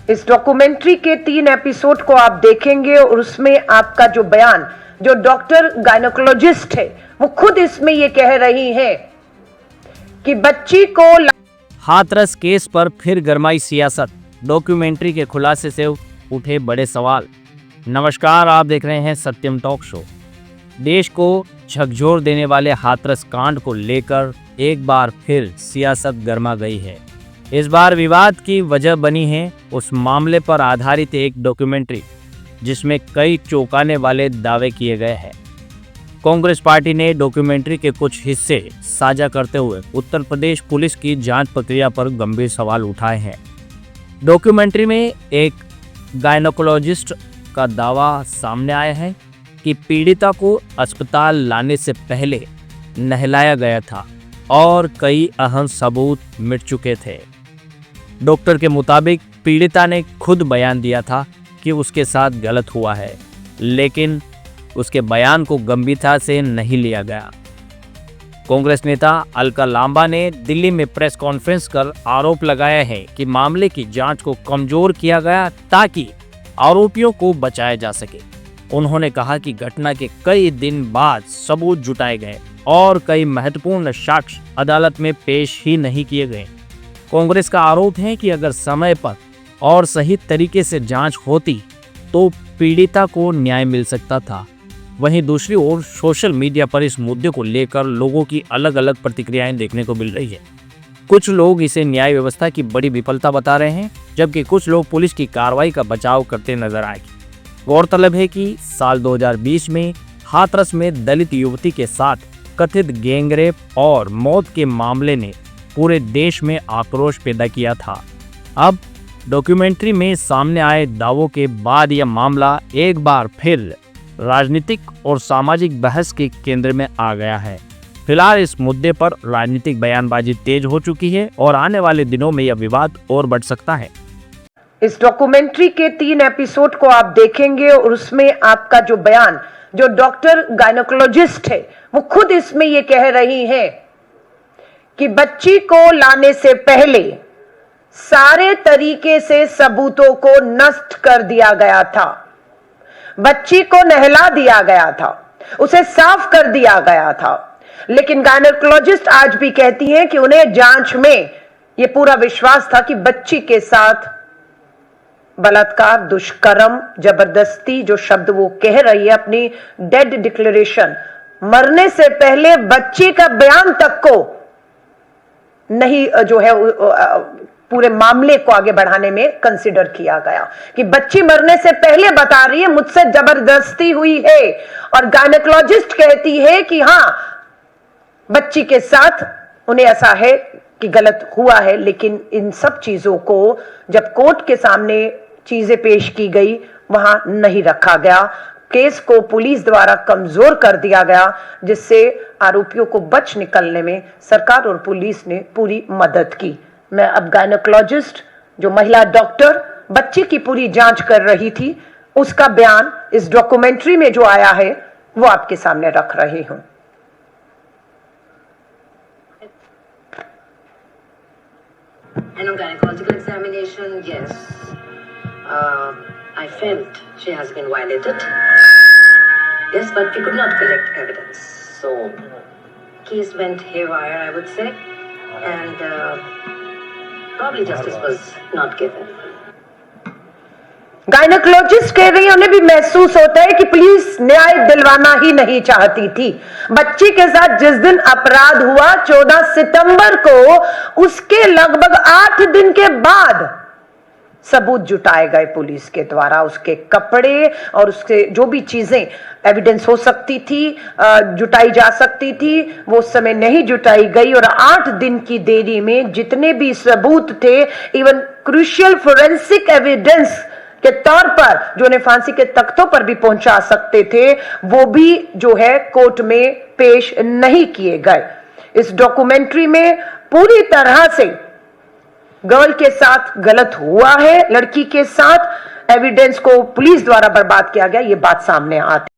इस डॉक्यूमेंट्री के 3 एपिसोड को आप देखेंगे और उसमें आपका जो बयान, जो डॉक्टर गायनोकोलॉजिस्ट है, वो खुद इसमें ये कह रही हैं कि बच्ची को हाथरस केस पर फिर गरमाई सियासत। डॉक्यूमेंट्री के खुलासे से उठे बड़े सवाल। नमस्कार, आप देख रहे हैं सत्यम टॉक शो। देश को झकझोर देने वाले हाथरस कांड को लेकर एक बार फिर सियासत गरमा गई है। इस बार विवाद की वजह बनी है उस मामले पर आधारित एक डॉक्यूमेंट्री जिसमें कई चौंकाने वाले दावे किए गए हैं। कांग्रेस पार्टी ने डॉक्यूमेंट्री के कुछ हिस्से साझा करते हुए उत्तर प्रदेश पुलिस की जांच प्रक्रिया पर गंभीर सवाल उठाए हैं। डॉक्यूमेंट्री में एक गायनोकोलॉजिस्ट का दावा सामने आया है कि पीड़िता को अस्पताल लाने से पहले नहलाया गया था और कई अहम सबूत मिट चुके थे। डॉक्टर के मुताबिक पीड़िता ने खुद बयान दिया था कि उसके साथ गलत हुआ है, लेकिन उसके बयान को गंभीरता से नहीं लिया गया। कांग्रेस नेता अलका लांबा ने दिल्ली में प्रेस कॉन्फ्रेंस कर आरोप लगाया है कि मामले की जांच को कमजोर किया गया ताकि आरोपियों को बचाया जा सके। उन्होंने कहा कि घटना के कई दिन बाद सबूत जुटाए गए और कई महत्वपूर्ण साक्ष्य अदालत में पेश ही नहीं किए गए। कांग्रेस का आरोप है कि अगर समय पर और सही तरीके से जांच होती तो पीड़िता को न्याय मिल सकता था। वहीं दूसरी ओर सोशल मीडिया पर इस मुद्दे को लेकर लोगों की अलग अलग प्रतिक्रियाएं देखने को मिल रही है। कुछ लोग इसे न्याय व्यवस्था की बड़ी विफलता बता रहे हैं, जबकि कुछ लोग पुलिस की कार्रवाई का बचाव करते नजर आए। गौरतलब है कि साल 2020 में हाथरस में दलित युवती के साथ कथित गैंगरेप और मौत के मामले ने पूरे देश में आक्रोश पैदा किया था। अब डॉक्यूमेंट्री में सामने आए दावों के बाद यह मामला एक बार फिर राजनीतिक और सामाजिक बहस के केंद्र में आ गया है। फिलहाल इस मुद्दे पर राजनीतिक बयानबाजी तेज हो चुकी है और आने वाले दिनों में यह विवाद और बढ़ सकता है। इस डॉक्यूमेंट्री के 3 एपिसोड को आप देखेंगे और उसमें आपका जो बयान, जो डॉक्टर गायनोकोलॉजिस्ट है, वो खुद इसमें ये कह रही हैं कि बच्ची को लाने से पहले सारे तरीके से सबूतों को नष्ट कर दिया गया था। बच्ची को नहला दिया गया था, उसे साफ कर दिया गया था। लेकिन गायनोकोलॉजिस्ट आज भी कहती हैं कि उन्हें जांच में यह पूरा विश्वास था कि बच्ची के साथ बलात्कार, दुष्कर्म, जबरदस्ती, जो शब्द वो कह रही है अपनी डेड डिक्लेरेशन, मरने से पहले बच्ची का बयान तक को नहीं जो है पूरे मामले को आगे बढ़ाने में कंसिडर किया गया कि बच्ची मरने से पहले बता रही है मुझसे जबरदस्ती हुई है। और गायनोकोलॉजिस्ट कहती है कि हां, बच्ची के साथ उन्हें ऐसा है कि गलत हुआ है, लेकिन इन सब चीजों को जब कोर्ट के सामने चीजें पेश की गई वहां नहीं रखा गया। केस को पुलिस द्वारा कमजोर कर दिया गया, जिससे आरोपियों को बच निकलने में सरकार और पुलिस ने पूरी मदद की। मैं अब गायनोकोलॉजिस्ट, जो महिला डॉक्टर बच्ची की पूरी जांच कर रही थी, उसका बयान इस डॉक्यूमेंट्री में जो आया है वो आपके सामने रख रही हूं। And on gynecological examination, yes, I felt she has been violated. Yes, but we could not collect evidence. So, case went haywire, I would say, and probably justice was not given. Gynaecologist कह रही है उन्हें भी महसूस होता है कि police न्याय दिलवाना ही नहीं चाहती थी। बच्ची के साथ जिस दिन अपराध हुआ 14 सितंबर को, उसके लगभग 8 दिन के बाद सबूत जुटाए गए पुलिस के द्वारा। उसके कपड़े और उसके जो भी चीजें एविडेंस हो सकती थी, जुटाई जा सकती थी, वो उस समय नहीं जुटाई गई। और 8 दिन की देरी में जितने भी सबूत थे, इवन क्रूशियल फोरेंसिक एविडेंस के तौर पर जो उन्हें फांसी के तख्तों पर भी पहुंचा सकते थे, वो भी जो है कोर्ट में पेश नहीं किए गए। इस डॉक्यूमेंट्री में पूरी तरह से गर्ल के साथ गलत हुआ है, लड़की के साथ एविडेंस को पुलिस द्वारा बर्बाद किया गया, ये बात सामने आती है।